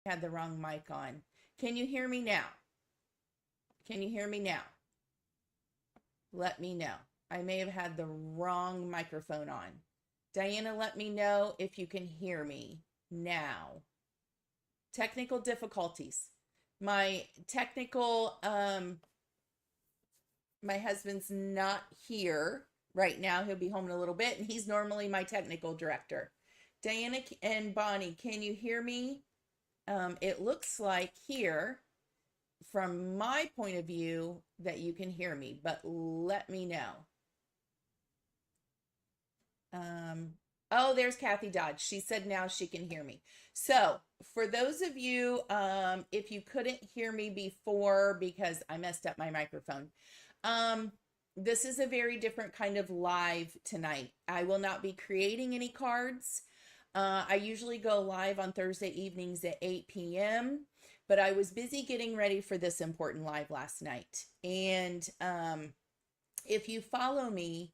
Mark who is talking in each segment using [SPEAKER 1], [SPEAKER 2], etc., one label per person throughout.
[SPEAKER 1] Had the wrong mic on. Can you hear me now? Can you hear me now? Let me know. I may have had the wrong microphone on. Diana, let me know if you can hear me now. Technical difficulties. My husband's not here right now. He'll be home in a little bit, and he's normally my technical director. Diana and Bonnie, can you hear me? It looks like here, from my point of view, that you can hear me, but let me know. Oh, there's Kathy Dodge. She said now she can hear me. So for those of you, if you couldn't hear me before because I messed up my microphone, this is a very different kind of live tonight. I will not be creating any cards. I usually go live on Thursday evenings at 8 p.m., but I was busy getting ready for this important live last night. And if you follow me,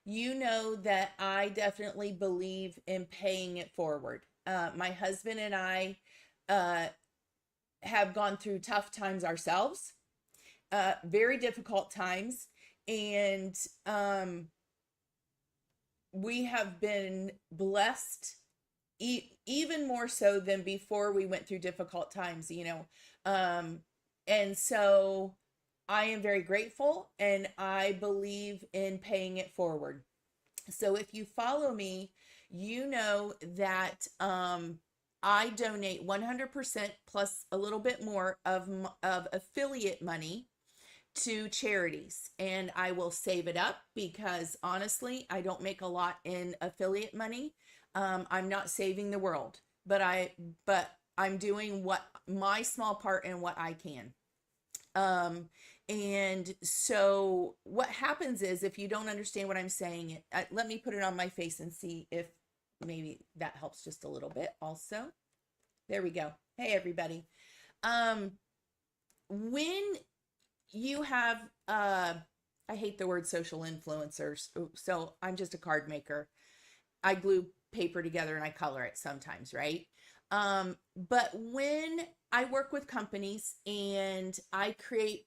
[SPEAKER 1] you know that I definitely believe in paying it forward. My husband and I have gone through tough times ourselves, very difficult times, and we have been blessed even more so than before we went through difficult times, and so I am very grateful, and I believe in paying it forward. So if you follow me, you know that I donate 100% plus a little bit more of affiliate money to charities, and I will save it up because honestly, I don't make a lot in affiliate money. I'm not saving the world, but I'm doing what my small part and what I can. And so what happens is, if you don't understand what I'm saying, let me put it on my face and see if maybe that helps just a little bit also. There we go. Hey, everybody. When you have, I hate the word social influencers, so I'm just a card maker. I glue paper together and I color it sometimes, right? But when I work with companies and I create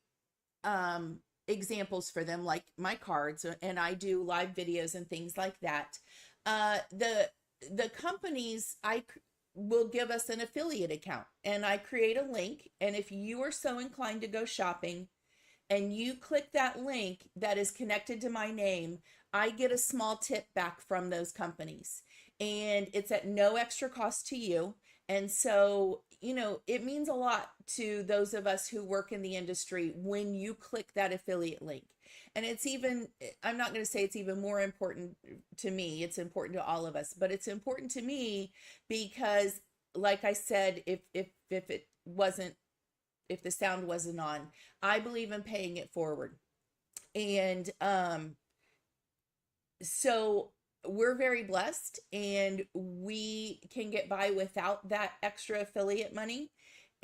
[SPEAKER 1] examples for them, like my cards, and I do live videos and things like that, the companies will give us an affiliate account, and I create a link, and if you are so inclined to go shopping and you click that link that is connected to my name, I get a small tip back from those companies, and it's at no extra cost to you. And so, it means a lot to those of us who work in the industry when you click that affiliate link. And I'm not going to say it's even more important to me. It's important to all of us, but it's important to me because, like I said, if the sound wasn't on, I believe in paying it forward. And so we're very blessed, and we can get by without that extra affiliate money.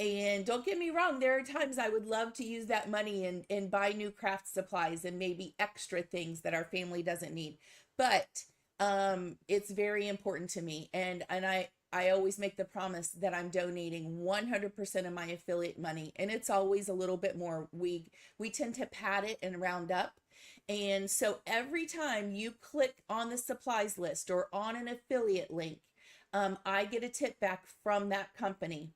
[SPEAKER 1] And don't get me wrong, there are times I would love to use that money and buy new craft supplies and maybe extra things that our family doesn't need. But it's very important to me. And I always make the promise that I'm donating 100% of my affiliate money. And it's always a little bit more. We tend to pad it and round up. And so every time you click on the supplies list or on an affiliate link, I get a tip back from that company.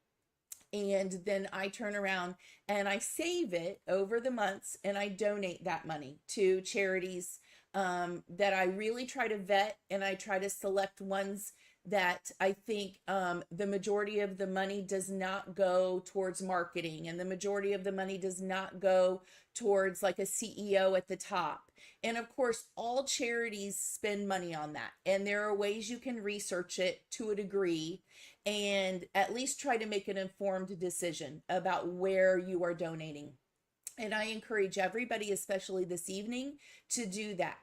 [SPEAKER 1] And then I turn around and I save it over the months, and I donate that money to charities that I really try to vet, and I try to select ones that I think the majority of the money does not go towards marketing, and the majority of the money does not go towards like a CEO at the top. And of course, all charities spend money on that, and there are ways you can research it to a degree and at least try to make an informed decision about where you are donating. And I encourage everybody, especially this evening, to do that.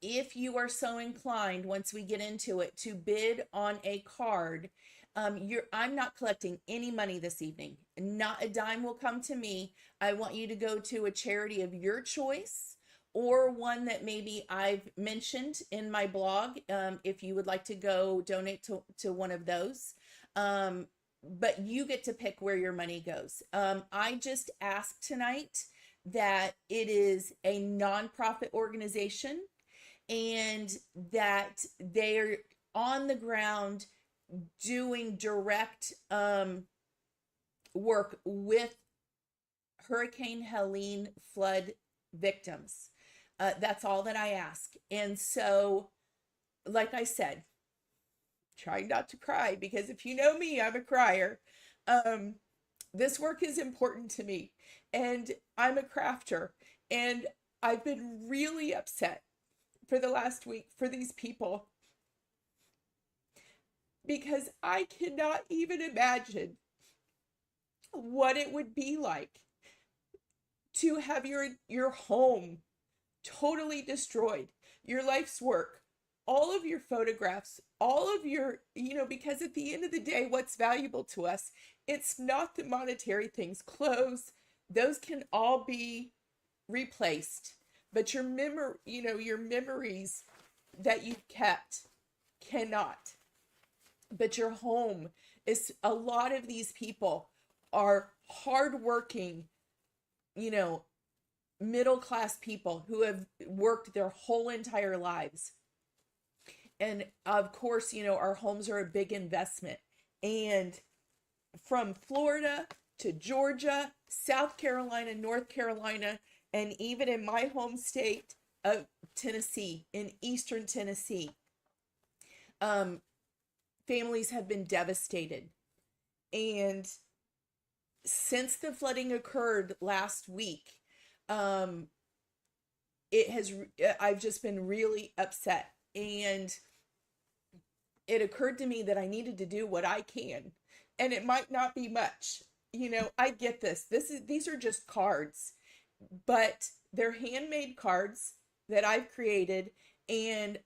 [SPEAKER 1] If you are so inclined, once we get into it, to bid on a card, I'm not collecting any money this evening. Not a dime will come to me. I want you to go to a charity of your choice, or one that maybe I've mentioned in my blog, if you would like to go donate to one of those. but you get to pick where your money goes. I just asked tonight that it is a nonprofit organization and that they're on the ground doing direct work with Hurricane Helene flood victims. That's all that I ask. And so, like I said, trying not to cry, because if you know me, I'm a crier. Um, this work is important to me, and I'm a crafter, and I've been really upset for the last week for these people because I cannot even imagine what it would be like to have your home totally destroyed, your life's work, all of your photographs, all of your, because at the end of the day, what's valuable to us, it's not the monetary things, clothes, those can all be replaced, but your memories that you've kept cannot. But your home is, a lot of these people are hardworking, you know, middle class people who have worked their whole entire lives. And of course, our homes are a big investment. And from Florida to Georgia, South Carolina, North Carolina, and even in my home state of Tennessee, in Eastern Tennessee, families have been devastated. And since the flooding occurred last week, I've just been really upset. And it occurred to me that I needed to do what I can. And it might not be much. I get this. These are just cards, but they're handmade cards that I've created. And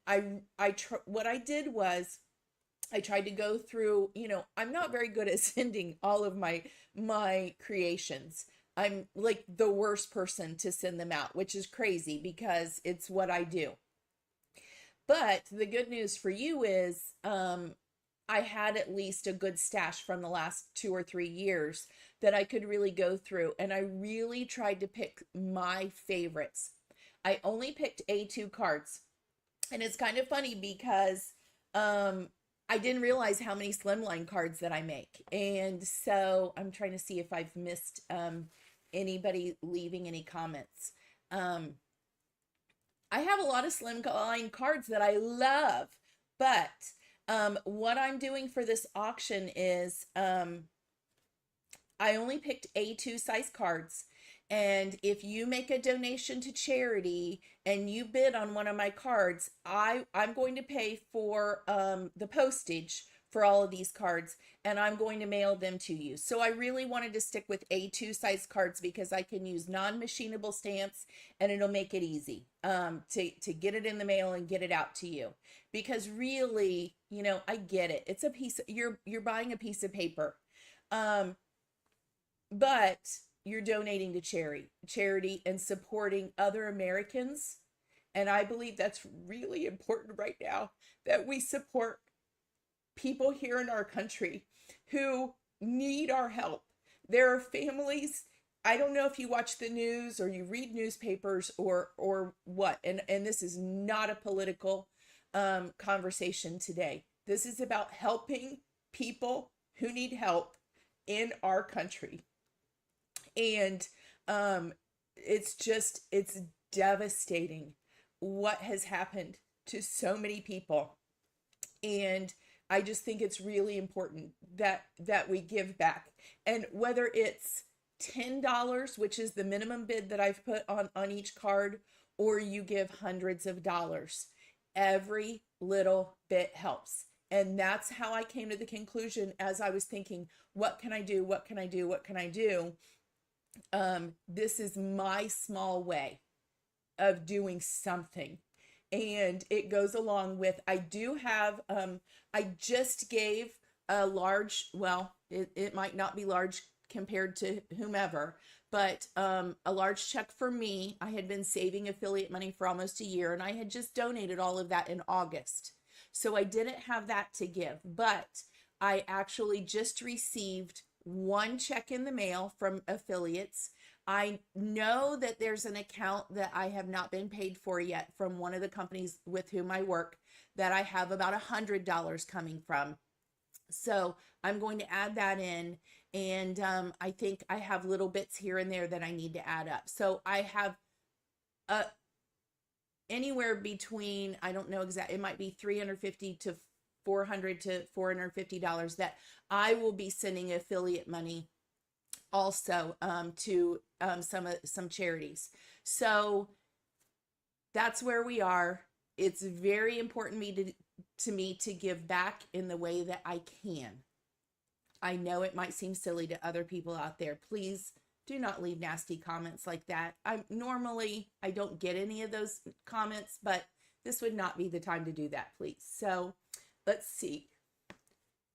[SPEAKER 1] what I did was I tried to go through, I'm not very good at sending all of my creations. I'm like the worst person to send them out, which is crazy because it's what I do. But the good news for you is I had at least a good stash from the last 2 or 3 years that I could really go through. And I really tried to pick my favorites. I only picked A2 cards. And it's kind of funny because I didn't realize how many slimline cards that I make. And so I'm trying to see if I've missed anybody leaving any comments. I have a lot of slimline cards that I love, but what I'm doing for this auction is I only picked A2 size cards. And if you make a donation to charity and you bid on one of my cards, I'm going to pay for the postage for all of these cards, and I'm going to mail them to you. So I really wanted to stick with A2 size cards because I can use non-machinable stamps and it'll make it easy to get it in the mail and get it out to you. Because really, I get it. It's a piece of, you're buying a piece of paper. But you're donating to charity and supporting other Americans. And I believe that's really important right now, that we support people here in our country who need our help. There are families, I don't know if you watch the news or you read newspapers or what, and this is not a political conversation today. This is about helping people who need help in our country. And it's devastating what has happened to so many people. And I just think it's really important that we give back. And whether it's $10, which is the minimum bid that I've put on each card, or you give hundreds of dollars, every little bit helps. And that's how I came to the conclusion as I was thinking, what can I do? What can I do? What can I do? This is my small way of doing something. And it goes along with, I do have, I just gave a large, well, it might not be large compared to whomever, but a large check for me. I had been saving affiliate money for almost a year, and I had just donated all of that in August. So I didn't have that to give, but I actually just received one check in the mail from affiliates. I know that there's an account that I have not been paid for yet from one of the companies with whom I work that I have about $100 coming from. So I'm going to add that in. And I think I have little bits here and there that I need to add up. So I have anywhere between, I don't know exactly, it might be $350 to $400 to $450 that I will be sending affiliate money also to some charities. So that's where we are. It's very important to me to give back in the way that I can. I know it might seem silly to other people out there. Please do not leave nasty comments like that. I don't get any of those comments, but this would not be the time to do that, please. So let's see.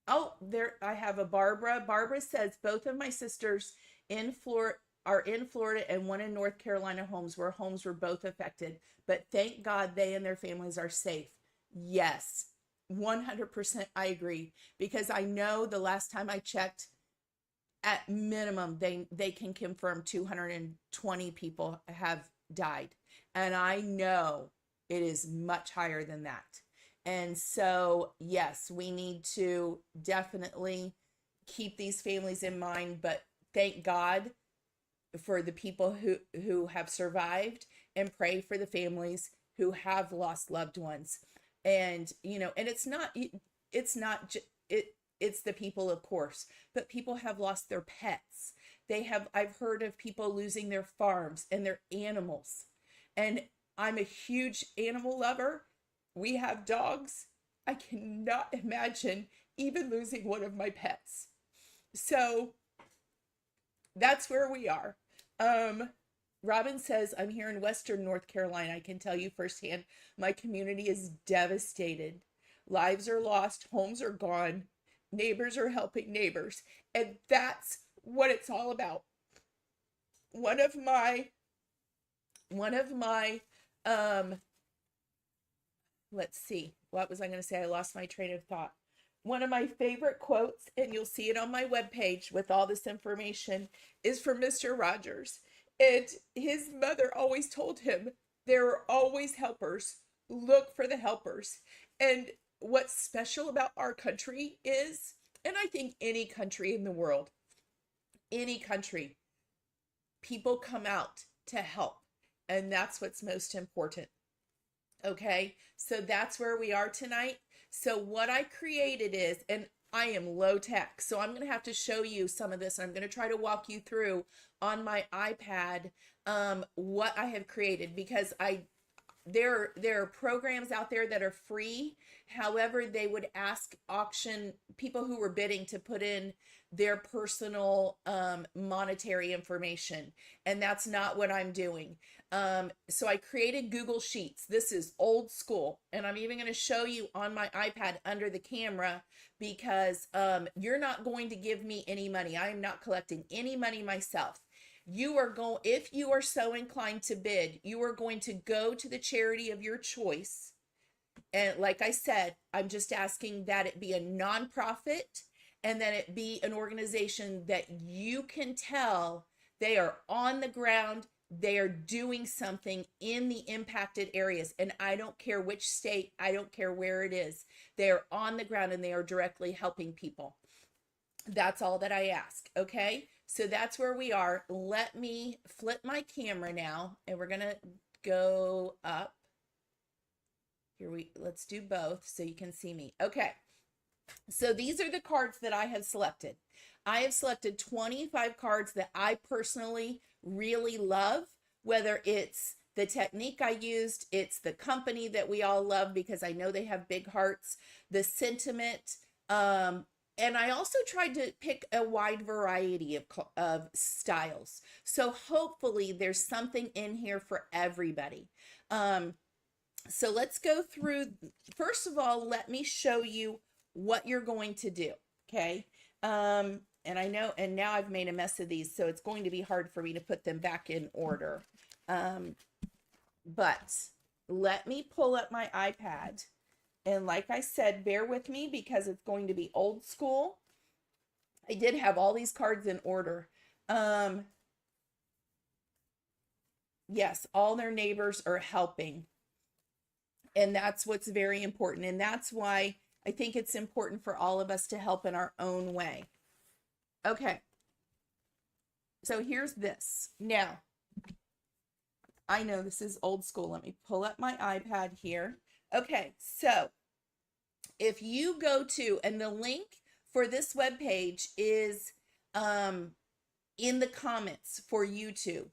[SPEAKER 1] Oh, there I have a Barbara. Barbara says both of my sisters are in Florida and one in North Carolina homes were both affected, but thank God they and their families are safe. Yes, 100% I agree, because I know the last time I checked, at minimum they can confirm 220 people have died, and I know it is much higher than that. And so yes, we need to definitely keep these families in mind, but thank God for the people who have survived, and pray for the families who have lost loved ones. And and it's the people, of course, but people have lost their pets. I've heard of people losing their farms and their animals. And I'm a huge animal lover. We have dogs. I cannot imagine even losing one of my pets. So that's where we are. Robin says, I'm here in Western North Carolina. I can tell you firsthand, my community is devastated. Lives are lost, homes are gone, neighbors are helping neighbors. And that's what it's all about. One of my, let's see, what was I going to say? I lost my train of thought. One of my favorite quotes, and you'll see it on my webpage with all this information, is from Mr. Rogers. And his mother always told him, there are always helpers. Look for the helpers. And what's special about our country is, and I think any country in the world, any country, people come out to help. And that's what's most important. Okay, so that's where we are tonight. So what I created is, and I am low tech, so I'm going to have to show you some of this. I'm going to try to walk you through on my iPad what I have created, because there are programs out there that are free. However, they would ask auction people who were bidding to put in their personal monetary information, and that's not what I'm doing. So I created Google Sheets. This is old school, and I'm even going to show you on my iPad under the camera, because you're not going to give me any money. I am not collecting any money myself. If you are so inclined to bid, you are going to go to the charity of your choice. And like I said, I'm just asking that it be a nonprofit, and that it be an organization that you can tell they are on the ground, they are doing something in the impacted areas. And I don't care which state, I don't care where it is. They are on the ground and they are directly helping people. That's all that I ask. Okay, so that's where we are. Let me flip my camera now, and we're gonna go up here. Let's do both so you can see me. Okay, so these are the cards that I have selected. I have selected 25 cards that I personally really love, whether it's the technique I used, it's the company that we all love because I know they have big hearts, the sentiment, and I also tried to pick a wide variety of styles. So hopefully there's something in here for everybody. So let's go through. First of all, let me show you what you're going to do. Okay. And I know, and now I've made a mess of these, so it's going to be hard for me to put them back in order. But let me pull up my iPad And like I said, bear with me because it's going to be old school. I did have all these cards in order. Yes, all their neighbors are helping. And that's what's very important. And that's why I think it's important for all of us to help in our own way. Okay. So here's this. Now, I know this is old school. Let me pull up my iPad here. Okay. So if you go to, and the link for this webpage is in the comments for YouTube.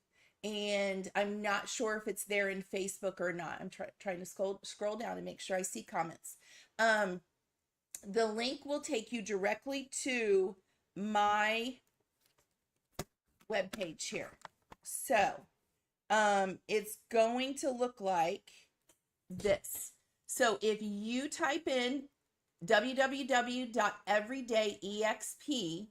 [SPEAKER 1] And I'm not sure if it's there in Facebook or not. I'm trying to scroll down and make sure I see comments. The link will take you directly to my webpage here. So it's going to look like this. So if you type in www.everydayexp,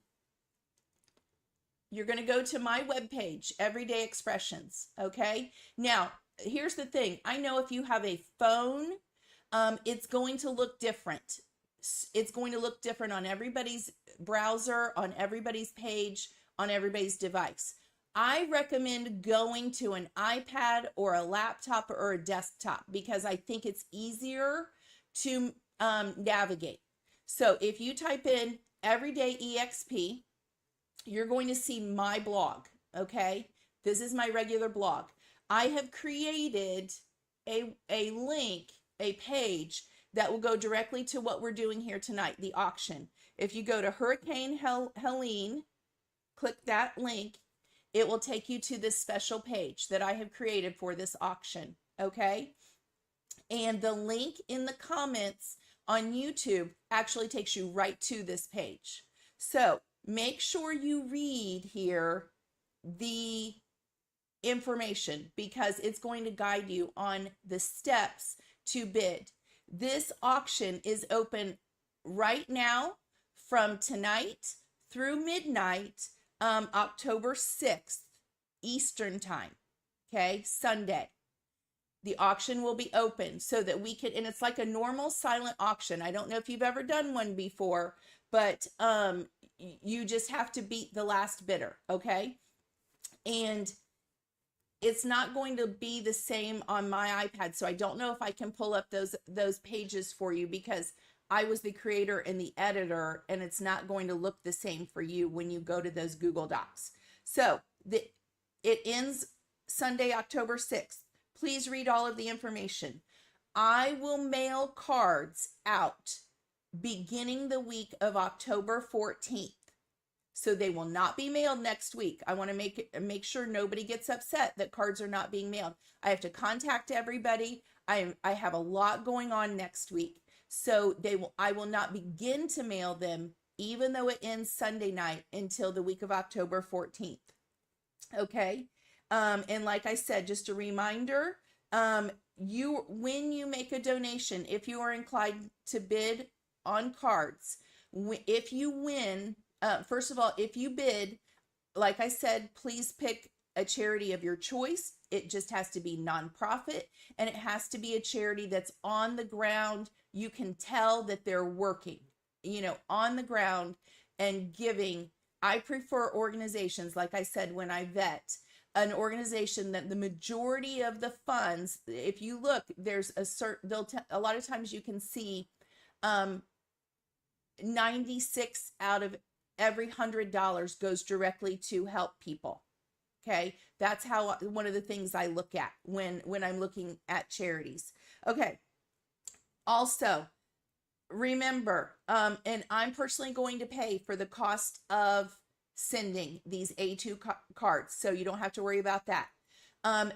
[SPEAKER 1] you're going to go to my webpage, Everyday Expressions. Okay. Now, here's the thing. I know if you have a phone, it's going to look different. It's going to look different on everybody's browser, on everybody's page, on everybody's device. I recommend going to an iPad or a laptop or a desktop because I think it's easier to navigate. So if you type in Everyday EXP, you're going to see my blog. Okay. This is my regular blog. I have created a link, a page that will go directly to what we're doing here tonight, the auction. If you go to Hurricane Helene, click that link, it will take you to this special page that I have created for this auction. Okay. And the link in the comments on YouTube actually takes you right to this page. So make sure you read here the information because it's going to guide you on the steps to bid. This auction is open right now from tonight through midnight, October 6th, Eastern time. Okay, Sunday. The auction will be open so that we can, and it's like a normal silent auction. I don't know if you've ever done one before, but you just have to beat the last bidder, okay? And it's not going to be the same on my iPad, so I don't know if I can pull up those pages for you because I was the creator and the editor, and it's not going to look the same for you when you go to those Google Docs. So it ends Sunday, October 6th. Please read all of the information. I will mail cards out beginning the week of October 14th. So they will not be mailed next week. I want to make sure nobody gets upset that cards are not being mailed. I have to contact everybody. I have a lot going on next week. So I will not begin to mail them even though it ends Sunday night until the week of October 14th. Okay. And like I said, just a reminder, when you make a donation, if you are inclined to bid on cards, if you win, first of all, if you bid, like I said, please pick a charity of your choice. It just has to be nonprofit, and it has to be a charity that's on the ground. You can tell that they're working, on the ground and giving. I prefer organizations, like I said, when I vet, an organization that the majority of the funds, if you look, there's a lot of times you can see 96 out of every $100 goes directly to help people. Okay. That's one of the things I look at when I'm looking at charities. Okay. Also, remember, and I'm personally going to pay for the cost of sending these A2 cards, so you don't have to worry about that.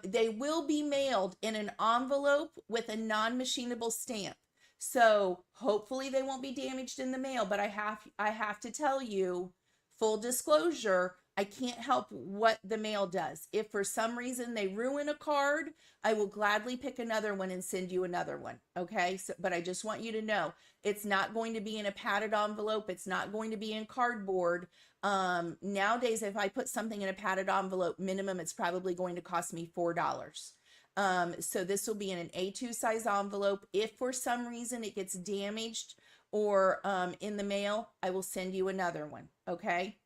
[SPEAKER 1] They will be mailed in an envelope with a non-machinable stamp. So hopefully they won't be damaged in the mail, but I have to tell you, full disclosure, I can't help what the mail does. If for some reason they ruin a card, I will gladly pick another one and send you another one. Okay. So, but I just want you to know it's not going to be in a padded envelope. It's not going to be in cardboard. Nowadays, if I put something in a padded envelope, minimum, it's probably going to cost me $4. So this will be in an A2 size envelope. If for some reason it gets damaged or in the mail, I will send you another one. Okay.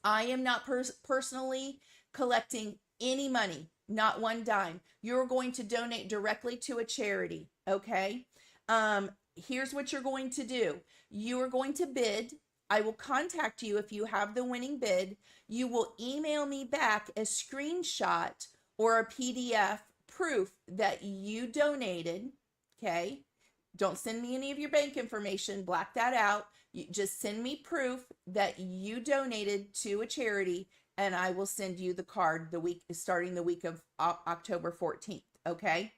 [SPEAKER 1] I am not personally collecting any money, not one dime. You're going to donate directly to a charity. Okay. Here's what you're going to do. You are going to bid. I will contact you if you have the winning bid. You will email me back a screenshot or a PDF proof that you donated. Okay. Don't send me any of your bank information. Black that out. You just send me proof that you donated to a charity, and I will send you the card starting the week of October 14th. Okay.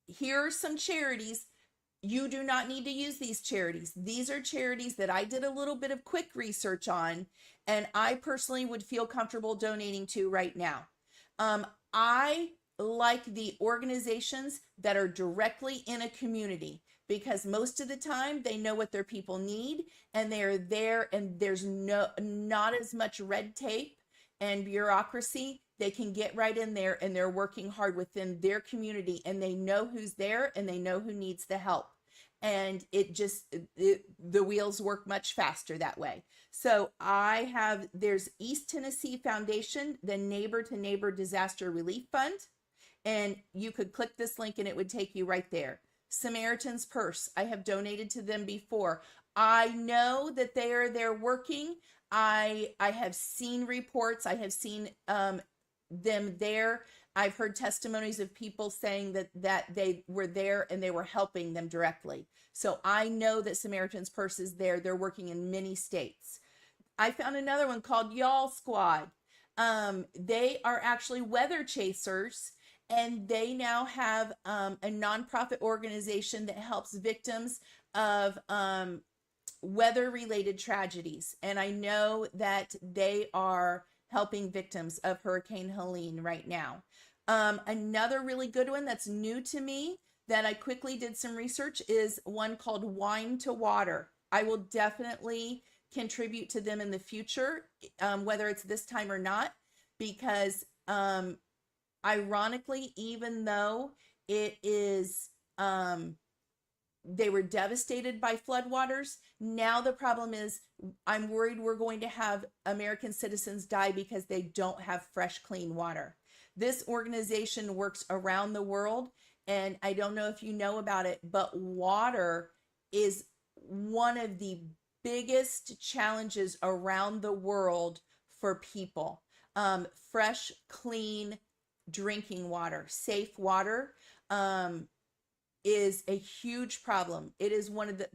[SPEAKER 1] Here are some charities. You do not need to use these charities. These are charities that I did a little bit of quick research on, and I personally would feel comfortable donating to right now. I like the organizations that are directly in a community, because most of the time they know what their people need, and they're there, and there's not as much red tape and bureaucracy. They can get right in there, and they're working hard within their community, and they know who's there, and they know who needs the help. And the wheels work much faster that way. So there's East Tennessee Foundation, the Neighbor to Neighbor Disaster Relief Fund. And you could click this link and it would take you right there. Samaritan's Purse, I have donated to them before. I know that they are there working. I have seen reports. I have seen them there. I've heard testimonies of people saying that they were there and they were helping them directly. So I know that Samaritan's Purse is there. They're working in many states. I found another one called Y'all Squad. They are actually weather chasers, and they now have a nonprofit organization that helps victims of weather-related tragedies. And I know that they are helping victims of Hurricane Helene right now. Another really good one that's new to me that I quickly did some research is one called Wine to Water. I will definitely contribute to them in the future, whether it's this time or not, because ironically, even though it is, they were devastated by floodwaters, now the problem is I'm worried we're going to have American citizens die because they don't have fresh, clean water. This organization works around the world, and I don't know if you know about it, but water is one of the biggest challenges around the world for people. Fresh, clean drinking water, safe water, is a huge problem. It is one of the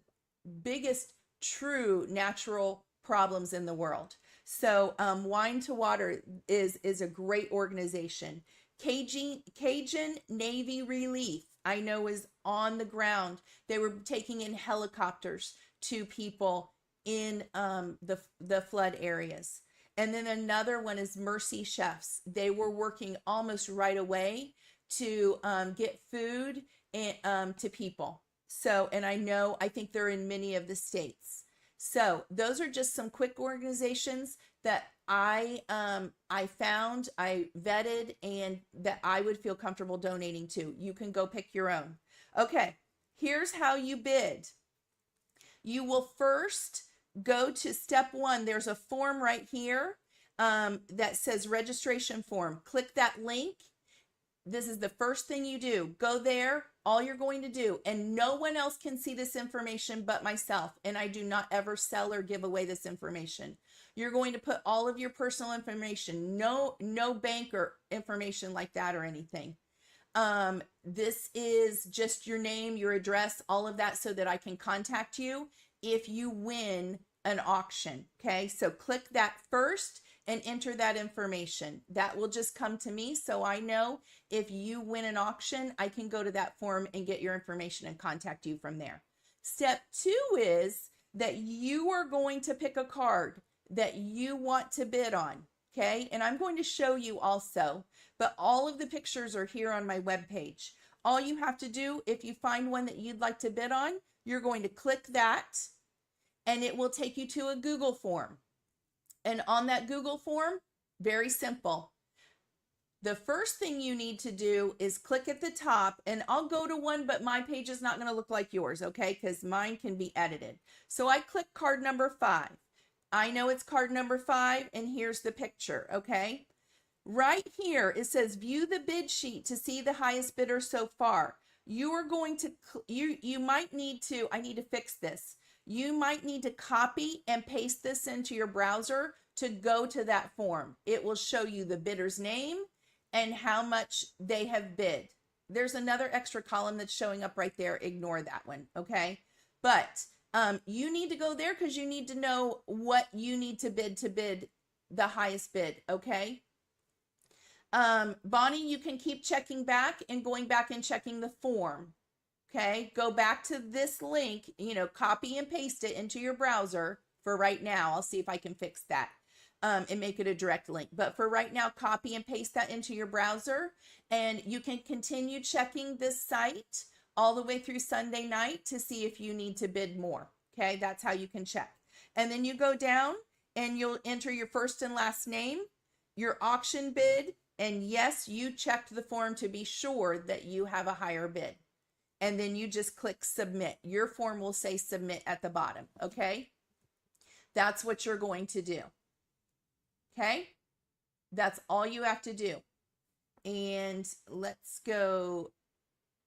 [SPEAKER 1] biggest true natural problems in the world. So Wine to Water is a great organization. Cajun Navy Relief, I know, is on the ground. They were taking in helicopters to people in the flood areas. And then another one is Mercy Chefs. They were working almost right away to get food to people. So, and I think they're in many of the states. So those are just some quick organizations that I found, I vetted, and that I would feel comfortable donating to. You can go pick your own. Okay, here's how you bid. You will first go to step one. There's a form right here that says registration form. Click that link. This is the first thing you do. Go there. All you're going to do, and no one else can see this information but myself, and I do not ever sell or give away this information. You're going to put all of your personal information, no bank or information like that or anything. This is just your name, your address, all of that, so that I can contact you if you win an auction. Okay, so click that first and enter that information. That will just come to me, so I know if you win an auction, I can go to that form and get your information and contact you from there. Step two is that you are going to pick a card that you want to bid on, okay? And I'm going to show you also, but all of the pictures are here on my webpage. All you have to do, if you find one that you'd like to bid on, you're going to click that, and it will take you to a Google form. And on that Google form, very simple, The first thing you need to do is click at the top, and I'll go to one, but my page is not going to look like yours, okay? Because mine can be edited. So I click card number 5. I know it's card number 5, and here's the picture, okay? Right here, it says view the bid sheet to see the highest bidder so far. You are going to, you might need to, I need to fix this. You might need to copy and paste this into your browser to go to that form. It will show you the bidder's name and how much they have bid. There's another extra column that's showing up right there. Ignore that one, okay? But you need to go there because you need to know what you need to bid the highest bid, okay? Bonnie, you can keep checking back and going back and checking the form. Okay, go back to this link, copy and paste it into your browser for right now. I'll see if I can fix that and make it a direct link. But for right now, copy and paste that into your browser, and you can continue checking this site all the way through Sunday night to see if you need to bid more. Okay, that's how you can check. And then you go down and you'll enter your first and last name, your auction bid, and yes, you checked the form to be sure that you have a higher bid. And then you just click submit. Your form will say submit at the bottom, okay? That's what you're going to do, okay? That's all you have to do. And let's go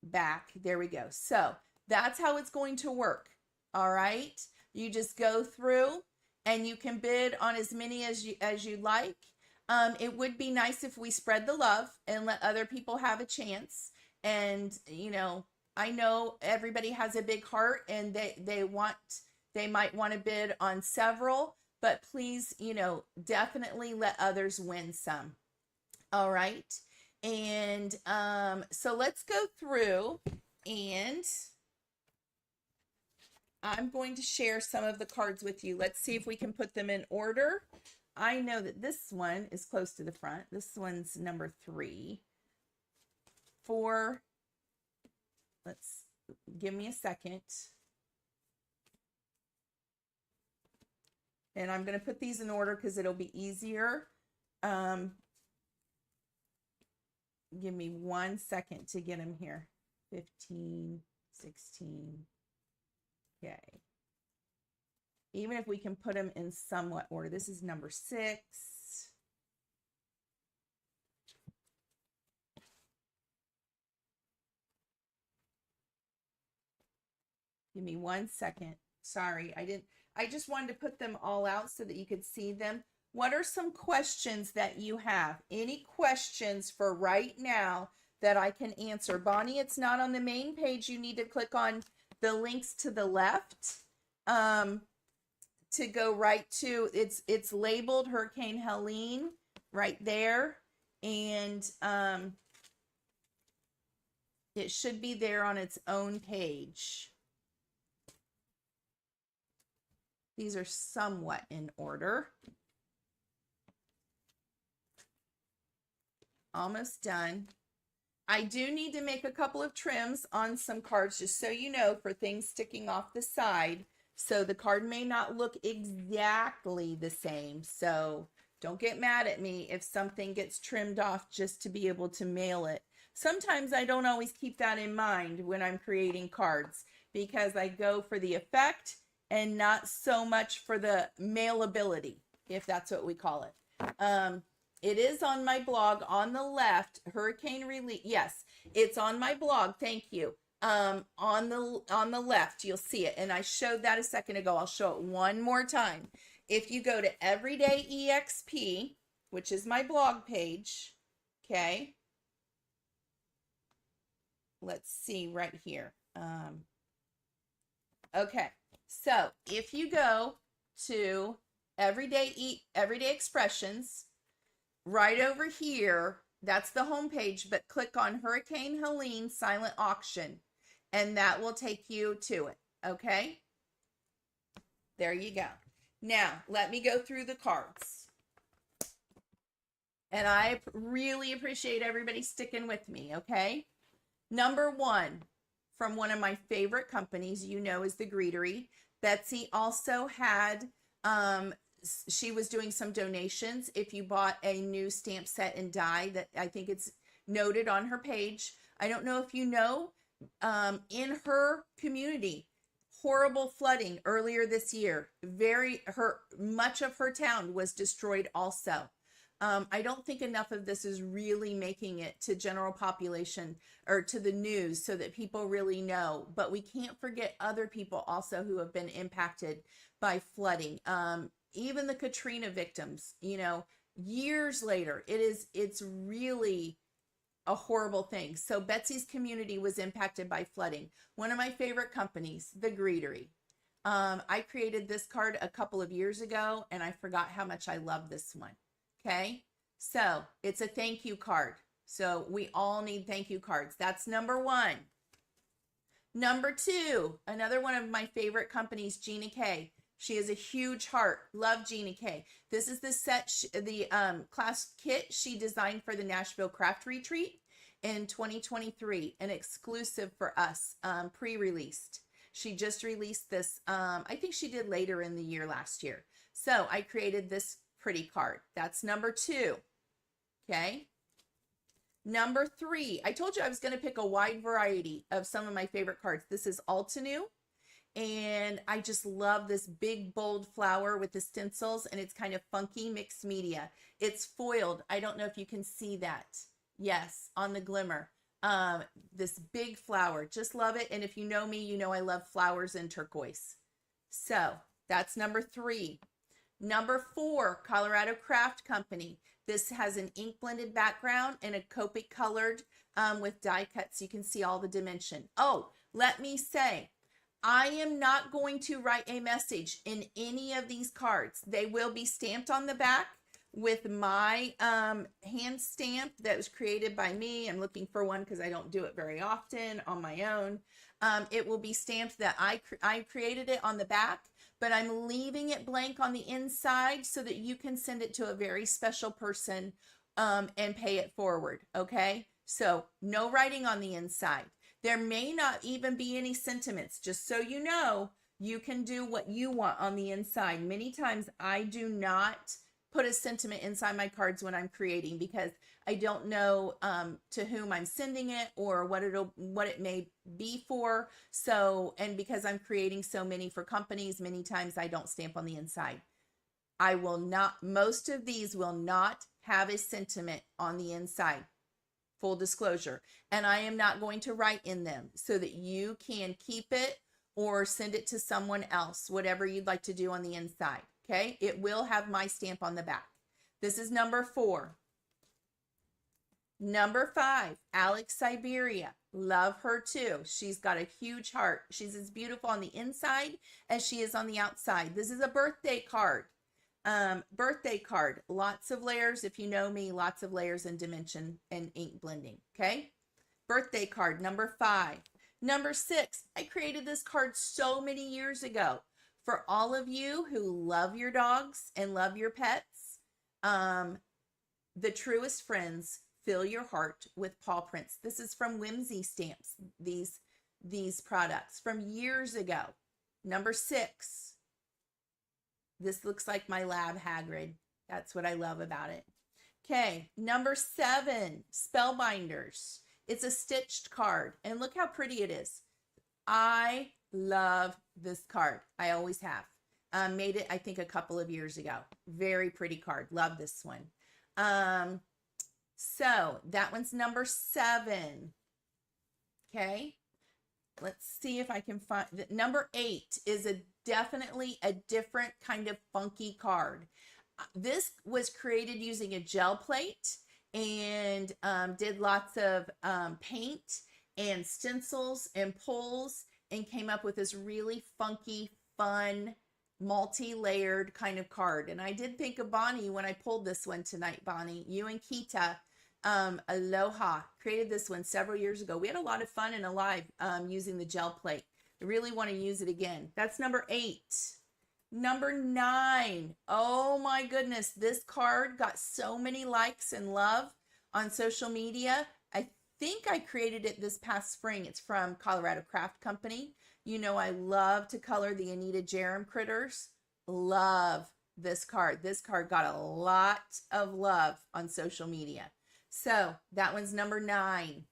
[SPEAKER 1] back. There we go. So that's how it's going to work, all right? You just go through and you can bid on as many as you like. It would be nice if we spread the love and let other people have a chance. And, I know everybody has a big heart and they might want to bid on several, but please, definitely let others win some. All right. And so let's go through, and I'm going to share some of the cards with you. Let's see if we can put them in order. I know that this one is close to the front. This one's number 3. 4. Let's give me a second. And I'm going to put these in order because it'll be easier. Give me 1 second to get them here. 15, 16. Okay. Even if we can put them in somewhat order. This is number 6. Give me 1 second. Sorry, I just wanted to put them all out so that you could see them. What are some questions that you have? Any questions for right now that I can answer? Bonnie, it's not on the main page. You need to click on the links to the left to go right to, it's labeled Hurricane Helene right there. And it should be there on its own page. These are somewhat in order. Almost done. I do need to make a couple of trims on some cards, just so you know, for things sticking off the side. So the card may not look exactly the same. So don't get mad at me if something gets trimmed off just to be able to mail it. Sometimes I don't always keep that in mind when I'm creating cards because I go for the effect and not so much for the mailability, if that's what we call it. It is on my blog on the left, Hurricane Relief. Yes, it's on my blog. Thank you. On the left, you'll see it. And I showed that a second ago. I'll show it one more time. If you go to Everyday EXP, which is my blog page, okay. Let's see right here. Okay. So if you go to Everyday Expressions, right over here, that's the home page, but click on Hurricane Helene Silent Auction, and that will take you to it. Okay. There you go. Now, let me go through the cards. And I really appreciate everybody sticking with me, okay? Number 1, from one of my favorite companies, is the Greetery. Betsy also had she was doing some donations. If you bought a new stamp set and die, that I think it's noted on her page. I don't know if you know, in her community, horrible flooding earlier this year. Much of her town was destroyed also. I don't think enough of this is really making it to general population or to the news so that people really know. But we can't forget other people also who have been impacted by flooding. Even the Katrina victims, years later, it's really a horrible thing. So Betsy's community was impacted by flooding. One of my favorite companies, The Greetery. I created this card a couple of years ago, and I forgot how much I love this one. Okay, so it's a thank you card. So we all need thank you cards. That's number one. Number two, another one of my favorite companies, Gina K. She has a huge heart. Love Gina K. This is the set, the class kit she designed for the Nashville Craft Retreat in 2023, an exclusive for us, pre-released. She just released this, I think she did later in the year last year. So I created this pretty card. That's number two. Okay. Number three, I told you I was going to pick a wide variety of some of my favorite cards. This is Altenew. And I just love this big, bold flower with the stencils, and it's kind of funky mixed media. It's foiled. I don't know if you can see that. Yes, on the glimmer. This big flower. Just love it. And if you know me, you know I love flowers and turquoise. So that's number three. Number four, Colorado Craft Company. This has an ink blended background and a Copic colored with die cuts. You can see all the dimension. Oh, let me say, I am not going to write a message in any of these cards. They will be stamped on the back with my hand stamp that was created by me. I'm looking for one because I don't do it very often on my own. It will be stamped that I created it on the back, but I'm leaving it blank on the inside so that you can send it to a very special person and pay it forward. Okay, so no writing on the inside. There may not even be any sentiments. Just so you know, you can do what you want on the inside. Many times I do not put a sentiment inside my cards when I'm creating because I don't know to whom I'm sending it or what it may be for. So, and because I'm creating so many for companies, many times I don't stamp on the inside. I will not, most of these will not have a sentiment on the inside. Full disclosure. And I am not going to write in them so that you can keep it or send it to someone else, whatever you'd like to do on the inside. Okay. It will have my stamp on the back. This is number four. Number five, Alex Siberia. Love her too. She's got a huge heart. She's as beautiful on the inside as she is on the outside. This is a birthday card. Birthday card, lots of layers. If you know me, lots of layers and dimension and ink blending. Okay. Birthday card, number five. Number six, I created this card so many years ago for all of you who love your dogs and love your pets. The truest friends fill your heart with paw prints. This is from Whimsy Stamps. These products from years ago. Number six. This looks like my lab Hagrid. That's what I love about it. Okay, number seven, Spellbinders. It's a stitched card, and look how pretty it is. I love this card. I always have. Made it, I think, a couple of years ago. Very pretty card. Love this one. So that one's number seven. Okay. Let's see if I can find number eight is definitely a different kind of funky card. This was created using a gel plate and did lots of paint and stencils and pulls and came up with this really funky, fun, multi-layered kind of card. And I did think of Bonnie when I pulled this one tonight, Bonnie. You and Kita. Aloha created this one several years ago. We had a lot of fun and alive using the gel plate. I really want to use it again. That's number eight. Number nine. Oh my goodness. This card got so many likes and love on social media. I think I created it this past spring. It's from Colorado Craft Company. You know, I love to color the Anita Jerem critters. Love this card. This card got a lot of love on social media. So that one's number 9.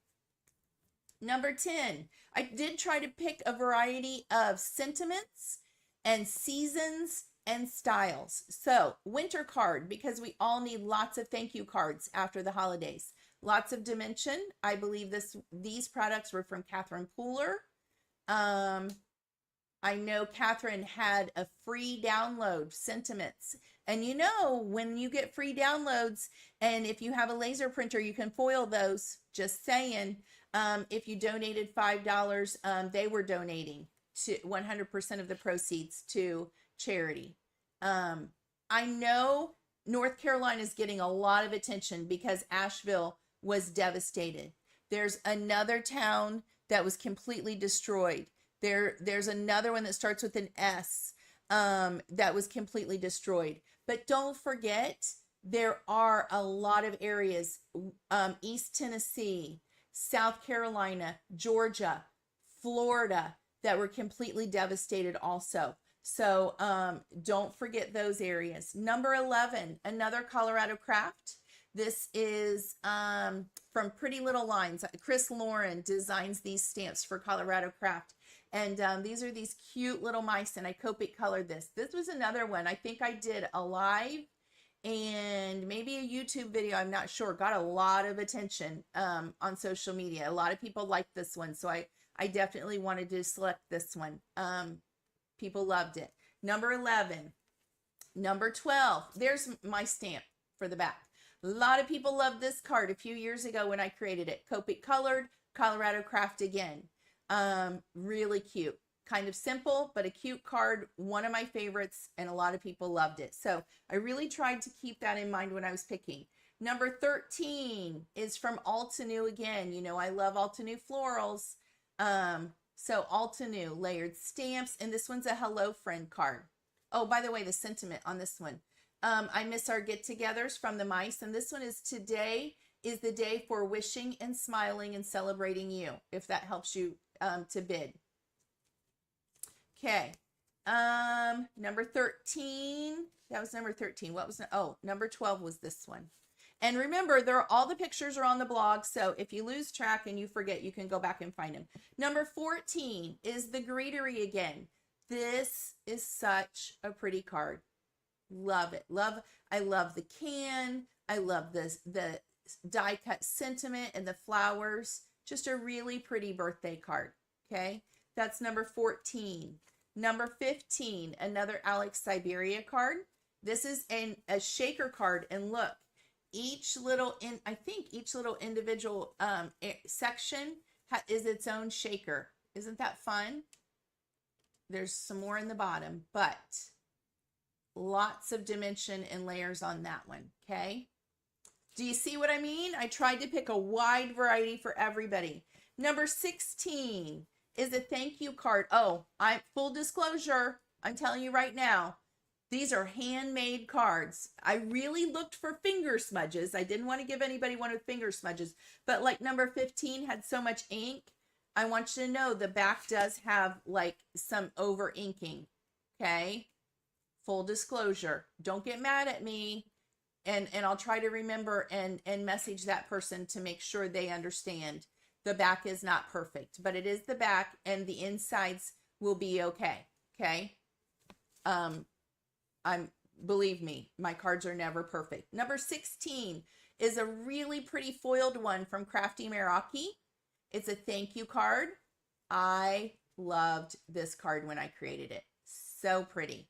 [SPEAKER 1] Number 10, I did try to pick a variety of sentiments and seasons and styles. So winter card, because we all need lots of thank you cards after the holidays. Lots of dimension. I believe these products were from Catherine Pooler. I know Catherine had a free download, sentiments. And you know, when you get free downloads, and if you have a laser printer, you can foil those. Just saying. If you donated $5, they were donating to 100% of the proceeds to charity. I know North Carolina is getting a lot of attention because Asheville was devastated. There's another town that was completely destroyed. There's another one that starts with an S that was completely destroyed. But don't forget, there are a lot of areas, East Tennessee, South Carolina, Georgia, Florida, that were completely devastated also. So don't forget those areas. Number 11, another Colorado craft. This is from Pretty Little Lines. Chris Lauren designs these stamps for Colorado Craft. And these are these cute little mice, and I Copic colored this. This was another one. I think I did a live and maybe a YouTube video. I'm not sure. Got a lot of attention on social media. A lot of people liked this one. So I definitely wanted to select this one. People loved it. Number 11. Number 12. There's my stamp for the back. A lot of people loved this card a few years ago when I created it. Copic colored, Colorado Craft again. Really cute. Kind of simple, but a cute card. One of my favorites, and a lot of people loved it. So I really tried to keep that in mind when I was picking. Number 13 is from Altenew again. You know, I love Altenew florals. So Altenew layered stamps, and this one's a Hello Friend card. Oh, by the way, the sentiment on this one. I miss our get-togethers from the mice, and this one is today is the day for wishing and smiling and celebrating you, if that helps you to bid. Okay, number 13, that was number 13. What was, number 12 was this one. And remember, all the pictures are on the blog, so if you lose track and you forget, you can go back and find them. Number 14 is the Greetery again. This is such a pretty card. Love it. I love the can. I love the die cut sentiment and the flowers. Just a really pretty birthday card. Okay, that's number 14. Number 15, another Alex Siberia card. This is a shaker card, and look, I think each little individual section is its own shaker. Isn't that fun? There's some more in the bottom, but lots of dimension and layers on that one. Okay, do you see what I mean? I tried to pick a wide variety for everybody. Number 16 is a thank you card. Oh, full disclosure, I'm telling you right now, these are handmade cards. I really looked for finger smudges. I didn't want to give anybody one with finger smudges, but like number 15 had so much ink. I want you to know the back does have like some over inking. Okay, full disclosure. Don't get mad at me, and I'll try to remember and message that person to make sure they understand. The back is not perfect, but it is the back, and the insides will be okay. Okay. Believe me, my cards are never perfect. Number 16 is a really pretty foiled one from Crafty Meraki. It's a thank you card. I loved this card when I created it. So pretty.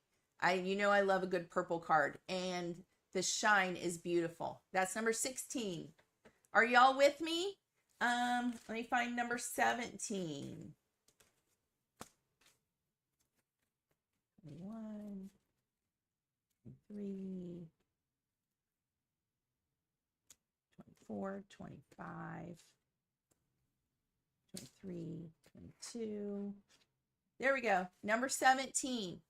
[SPEAKER 1] You know I love a good purple card, and the shine is beautiful. That's number 16. Are y'all with me? Let me find number 17. 21, 23, 24, 25, 23, 22. There we go. Number 17.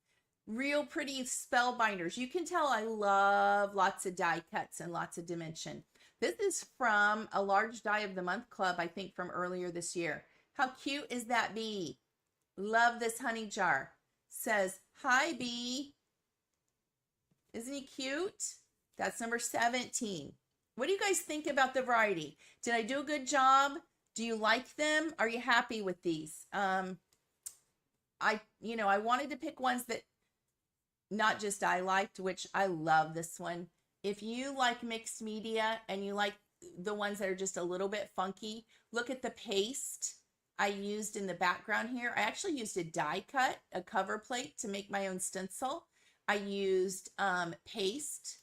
[SPEAKER 1] Real pretty spellbinders. You can tell I love lots of die cuts and lots of dimension. This is from a large die of the month club, I think from earlier this year. How cute is that bee? Love this honey jar. Says, hi bee. Isn't he cute? That's number 17. What do you guys think about the variety? Did I do a good job? Do you like them? Are you happy with these? I wanted to pick ones that not just I liked, which I love this one. If you like mixed media and you like the ones that are just a little bit funky, look at the paste I used in the background here. I actually used a die cut, a cover plate to make my own stencil. I used paste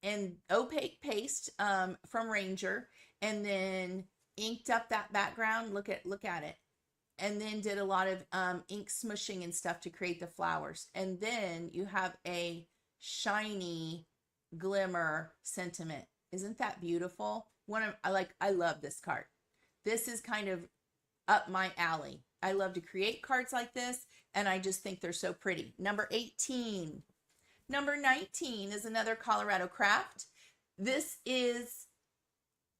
[SPEAKER 1] and opaque paste from Ranger, and then inked up that background. Look at it. And then did a lot of ink smushing and stuff to create the flowers. And then you have a shiny glimmer sentiment. Isn't that beautiful? I love this card. This is kind of up my alley. I love to create cards like this, and I just think they're so pretty. Number 18. Number 19 is another Colorado craft. This is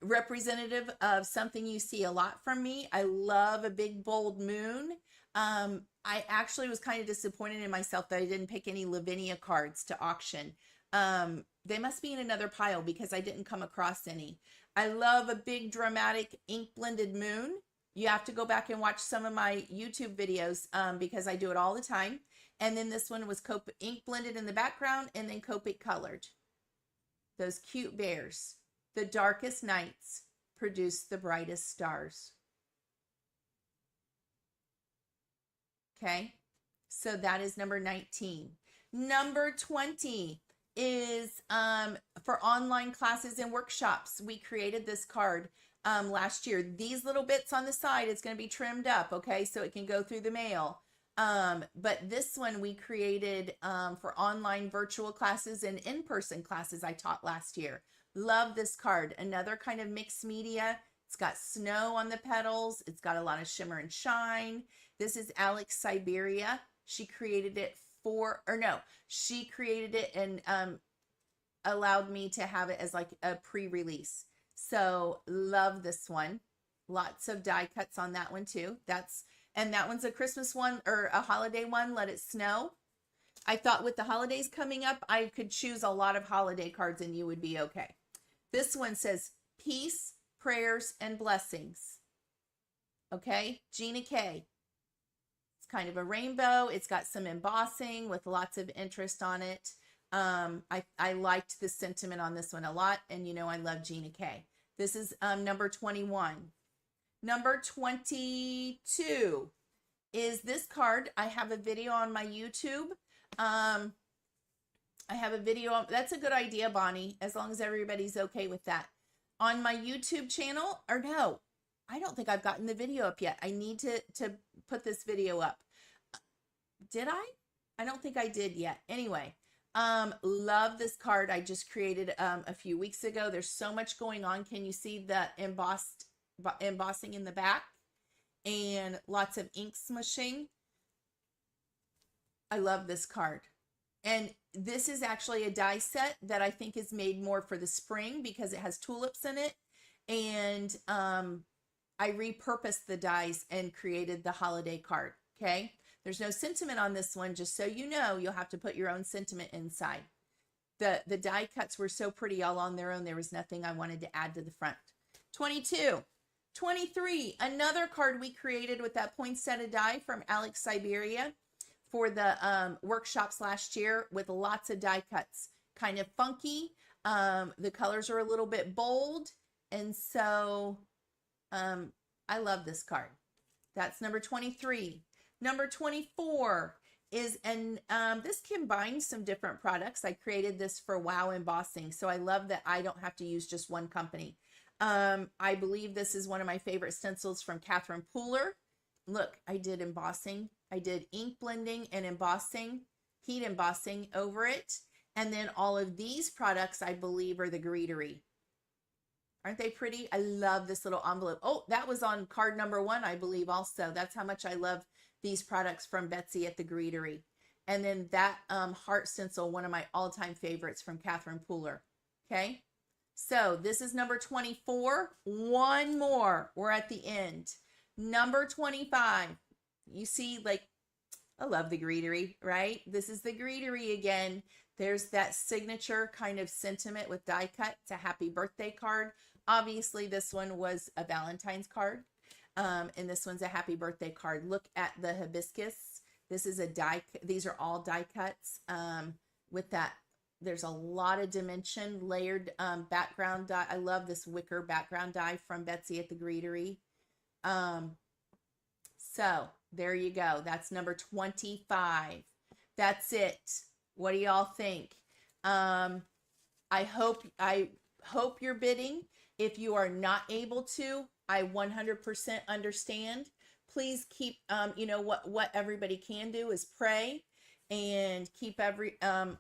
[SPEAKER 1] representative of something you see a lot from me. I love a big bold moon. I actually was kind of disappointed in myself that I didn't pick any Lavinia cards to auction. They must be in another pile because I didn't come across any. I love a big dramatic ink blended moon. You have to go back and watch some of my YouTube videos because I do it all the time. And then this one was ink blended in the background and then Copic colored. Those cute bears. The darkest nights produce the brightest stars. Okay, so that is number 19. Number 20 is for online classes and workshops. We created this card last year. These little bits on the side, it's going to be trimmed up, okay, so it can go through the mail. But this one we created for online virtual classes and in-person classes I taught last year. Love this card. Another kind of mixed media. It's got snow on the petals. It's got a lot of shimmer and shine. This is Alex Siberia. She created it she created it and allowed me to have it as like a pre-release. So love this one. Lots of die cuts on that one too. And that one's a Christmas one or a holiday one. Let it snow. I thought with the holidays coming up, I could choose a lot of holiday cards and you would be okay. This one says peace, prayers, and blessings. Okay, Gina K. It's kind of a rainbow. It's got some embossing with lots of interest on it. I liked the sentiment on this one a lot, and you know I love Gina K. This is number 21. Number 22 is this card. I have a video on my YouTube. I have a video. That's a good idea, Bonnie, as long as everybody's okay with that. On my YouTube channel, or no, I don't think I've gotten the video up yet. I need to put this video up. Did I? I don't think I did yet. Anyway, love this card I just created a few weeks ago. There's so much going on. Can you see the embossing in the back? And lots of ink smushing. I love this card. And this is actually a die set that I think is made more for the spring because it has tulips in it. And I repurposed the dies and created the holiday card. Okay. There's no sentiment on this one. Just so you know, you'll have to put your own sentiment inside. The die cuts were so pretty all on their own. There was nothing I wanted to add to the front. 22. 23. Another card we created with that poinsettia die from Alex Siberia for the workshops last year with lots of die cuts. Kind of funky. The colors are a little bit bold. And so I love this card. That's number 23. Number 24 is, and this combines some different products. I created this for Wow Embossing. So I love that I don't have to use just one company. I believe this is one of my favorite stencils from Catherine Pooler. Look, I did embossing. I did ink blending and embossing, heat embossing over it. And then all of these products, I believe, are the Greetery. Aren't they pretty? I love this little envelope. Oh, that was on card number 1, I believe also. That's how much I love these products from Betsy at the Greetery. And then that heart stencil, one of my all-time favorites from Catherine Pooler. Okay. So this is number 24. One more. We're at the end. Number 25. You see, like, I love the Greetery, right? This is the Greetery again. There's that signature kind of sentiment with die cut. It's a happy birthday card. Obviously, this one was a Valentine's card. And this one's a happy birthday card. Look at the hibiscus. This is a die. These are all die cuts. With that, there's a lot of dimension, layered background die. I love this wicker background die from Betsy at the Greetery. So there you go. That's number 25. That's it. What do y'all think? I hope you're bidding. If you are not able to, I 100% understand. Please keep, what everybody can do is pray and keep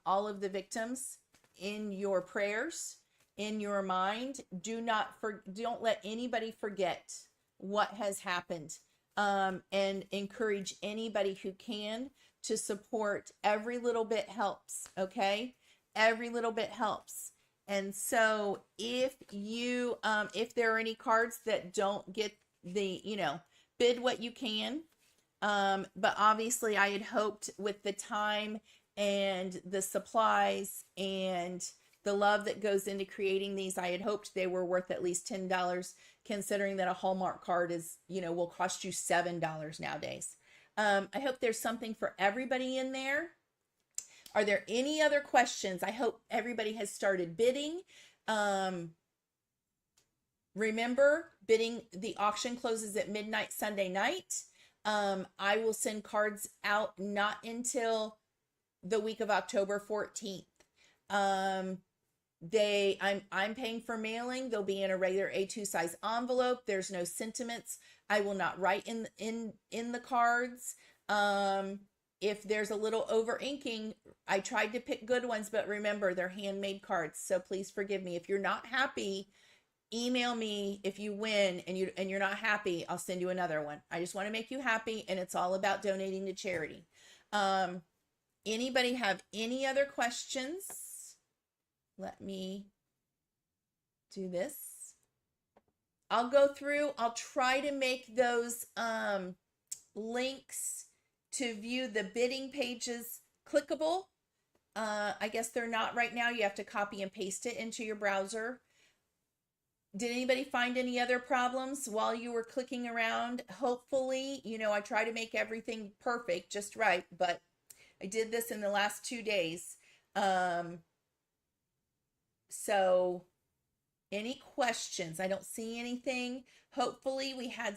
[SPEAKER 1] all of the victims in your prayers, in your mind. Don't let anybody forget what has happened, and encourage anybody who can to support. Every little bit helps. Okay. Every little bit helps. And so if there are any cards that don't get the, bid what you can. But obviously I had hoped with the time and the supplies and the love that goes into creating these, I had hoped they were worth at least $10, considering that a Hallmark card is, will cost you $7 nowadays. I hope there's something for everybody in there. Are there any other questions? I hope everybody has started bidding. Remember, bidding, the auction closes at midnight Sunday night. I will send cards out not until the week of October 14th. I'm paying for mailing. They'll be in a regular A2 size envelope. There's no sentiments. I will not write in the cards. If there's a little over inking, I tried to pick good ones, but remember, they're handmade cards. So please forgive me. If you're not happy, email me. If you win and you're not happy, I'll send you another one. I just want to make you happy, and it's all about donating to charity. Anybody have any other questions? Let me do this. I'll go through. I'll try to make those links to view the bidding pages clickable. I guess they're not right now. You have to copy and paste it into your browser. Did anybody find any other problems while you were clicking around? Hopefully, I try to make everything perfect, just right, but I did this in the last 2 days. So any questions? I don't see anything. Hopefully we had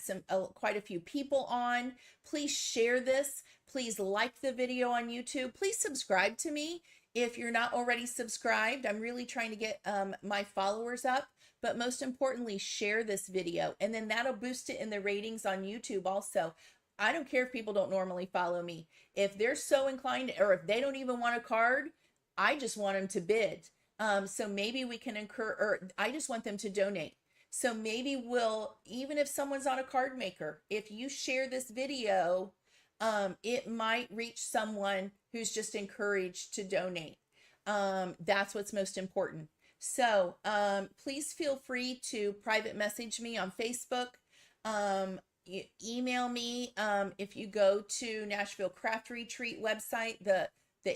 [SPEAKER 1] quite a few people on. Please share this. Please like the video on YouTube. Please subscribe to me if you're not already subscribed. I'm really trying to get my followers up, but most importantly, share this video, and then that'll boost it in the ratings on YouTube also. I don't care if people don't normally follow me. If they're so inclined, or if they don't even want a card, I just want them to bid. So maybe we can or I just want them to donate. So maybe even if someone's on a card maker, if you share this video, it might reach someone who's just encouraged to donate. That's what's most important. So please feel free to private message me on Facebook. Email me. If you go to Nashville Craft Retreat website, the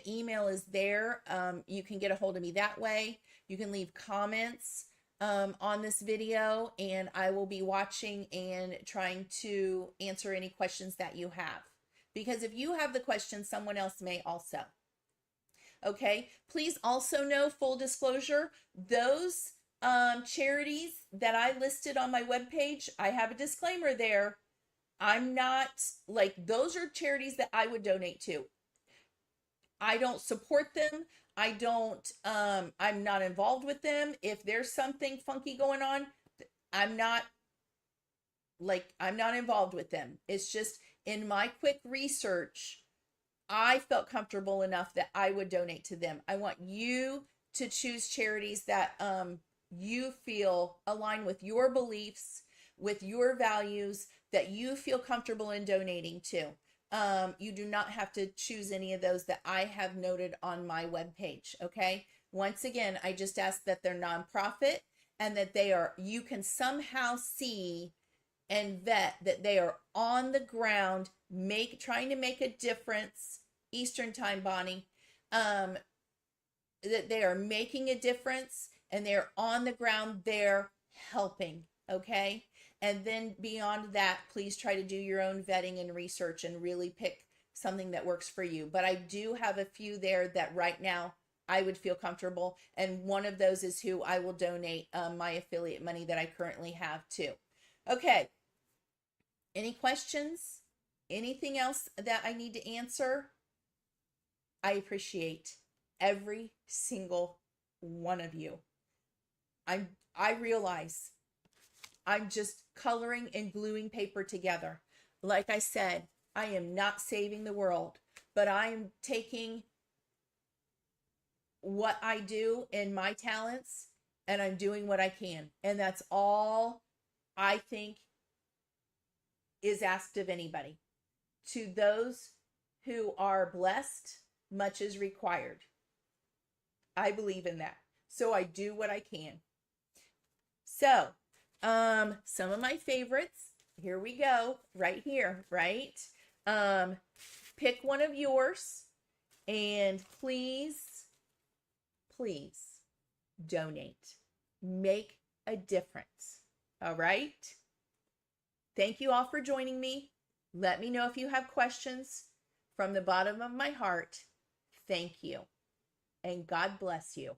[SPEAKER 1] email is there. You can get a hold of me that way. You can leave comments on this video, and I will be watching and trying to answer any questions that you have. Because if you have the question, someone else may also. Okay, please also know, full disclosure, those charities that I listed on my webpage, I have a disclaimer there. I'm not, those are charities that I would donate to. I don't support them. I'm not involved with them. If there's something funky going on, I'm not involved with them. It's just, in my quick research, I felt comfortable enough that I would donate to them. I want you to choose charities that you feel align with your beliefs, with your values, that you feel comfortable in donating to. You do not have to choose any of those that I have noted on my webpage. Okay. Once again, I just ask that they're nonprofit, and that you can somehow see and vet that they are on the ground, trying to make a difference. Eastern time, Bonnie. that they are making a difference and they're on the ground, they're helping. Okay. And then beyond that, please try to do your own vetting and research and really pick something that works for you. But I do have a few there that right now I would feel comfortable. And one of those is who I will donate my affiliate money that I currently have to. Okay. Any questions? Anything else that I need to answer? I appreciate every single one of you. I realize I'm just coloring and gluing paper together. Like I said, I am not saving the world, but I'm taking what I do in my talents and I'm doing what I can. And that's all I think is asked of anybody. To those who are blessed, much is required. I believe in that. So I do what I can. So, some of my favorites, here we go, right here, right? Pick one of yours and please donate. Make a difference. All right? Thank you all for joining me. Let me know if you have questions. From the bottom of my heart, thank you. And God bless you.